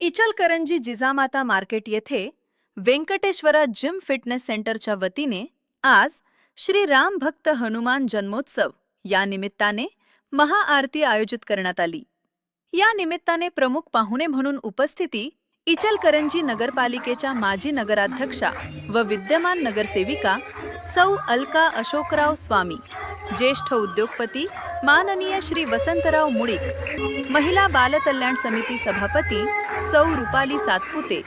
Ichalkaranji Jijamata market येथे Venkateshwara gym fitness सेंटरच्या वतीने आज श्री राम भक्त हनुमान जन्मोत्सव या निमित्ताने महाआरती आयोजित करण्यात आली। या निमित्ताने प्रमुख पाहुणे म्हणून उपस्थिती इचलकरंजी नगरपालिकेच्या माजी नगराध्यक्षा व विद्यमान नगरसेविका सौ अलका अशोकराव स्वामी, ज्येष्ठ उद्योगपती माननीय श्री वसंतराव मुळीक, महिला बालकल्याण समिती सभापती सौ रुपाली सातपुते,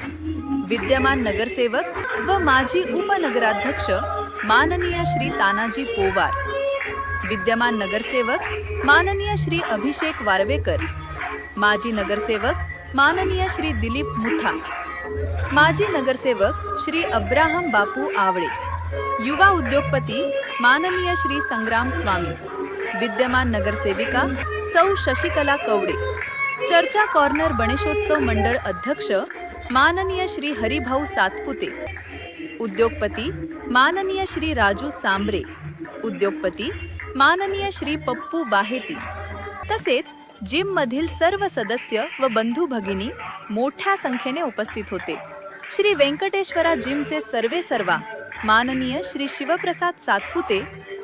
विद्यमान नगरसेवक व माजी उपनगराध्यक्ष माननीय श्री तानाजी पोवार, विद्यमान नगरसेवक माननीय श्री अभिषेक वारवेकर, माजी नगरसेवक माननीय श्री दिलीप मुथा, माजी नगरसेवक श्री अब्राहम बापू आवळे, युवा उद्योगपती माननीय श्री संग्राम स्वामी, विद्यमान नगरसेविका सौ शशिकला कवडे, चर्चा कॉर्नर गणेशोत्सव मंडळ अध्यक्ष माननीय श्री हरिभाऊ सातपुते, उद्योगपती माननीय श्री राजू सांबरे, उद्योगपती माननीय श्री पप्पू बाहेती, तसेच जिम मधील सर्व सदस्य व बंधू भगिनी मोठ्या संख्येने उपस्थित होते। श्री व्यंकटेश्वरा जिमचे सर्वेसर्वा माननीय श्री शिवप्रसाद सातपुते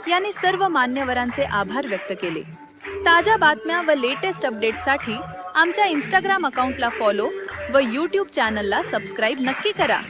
यांनी सर्व मान्यवरांचे आभार व्यक्त केले। ताज्या बातम्या व लेटेस्ट अपडेटसाठी आमच्या इंस्टाग्राम अकाउंटला फॉलो व यूट्यूब चॅनलला सबस्क्राईब नक्की करा।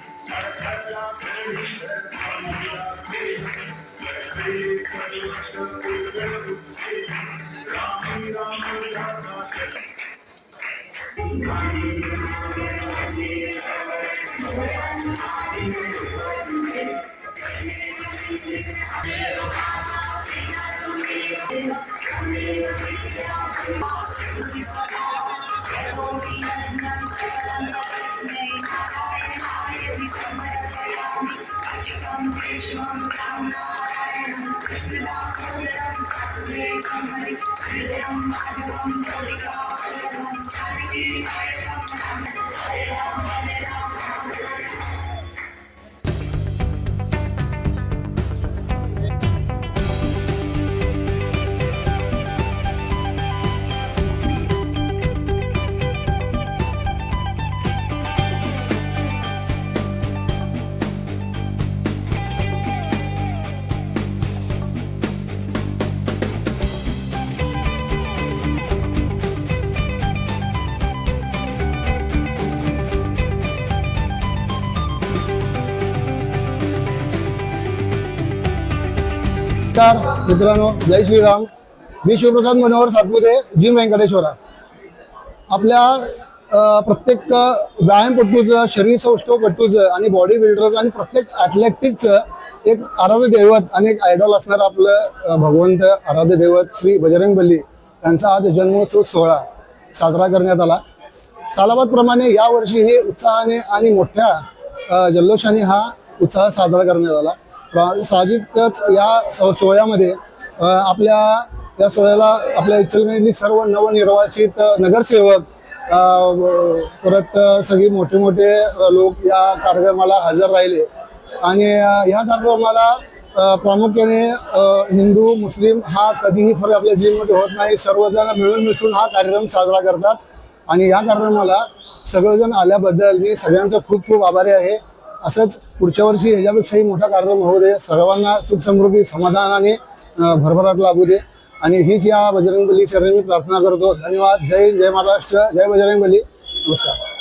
नमस्कार मित्रांनो, जय श्रीराम। मी शिवप्रसाद मनोहर सातपुते, जिम व्यंकटेश्वरा। आपल्या प्रत्येक व्यायामपटूचं, शरीर सौष्ठवपटूचं आणि बॉडी बिल्डरचं आणि प्रत्येक ॲथलेटिकचं एक आराध्य दैवत आणि एक आयडॉल असणारं आपलं भगवंत आराध्य दैवत श्री बजरंगबली यांचा आज जन्मोत्सव सोहळा साजरा करण्यात आला। सालाबादप्रमाणे यावर्षी हे उत्साहाने आणि मोठ्या जल्लोषाने हा उत्साह साजरा करण्यात आला। साहजिकच या सोहळ्यामध्ये आपल्या या सोहळ्याला आपल्या इचलकरंजी सर्व नवनिर्वाचित नगरसेवक, परत सगळे मोठे मोठे लोक या कार्यक्रमाला हजर राहिले। आणि या कार्यक्रमाला प्रामुख्याने हिंदू मुस्लिम हा कधीही फरक आपल्या जिममध्ये होत नाही। सर्वजण मिळून मिसळून हा कार्यक्रम साजरा करतात आणि या कार्यक्रमाला सगळेजण आल्याबद्दल मी सगळ्यांचा खूप खूप आभारी आहे। असंच पुढच्या वर्षी ह्याच्यापेक्षाही मोठा कार्यक्रम होऊ दे, सर्वांना सुख समृद्धी समाधानाने भरभराट लाभू दे आणि हीच या बजरंगबली चरणी मी प्रार्थना करतो। धन्यवाद। जय हिंद, जय महाराष्ट्र, जय बजरंगबली। नमस्कार।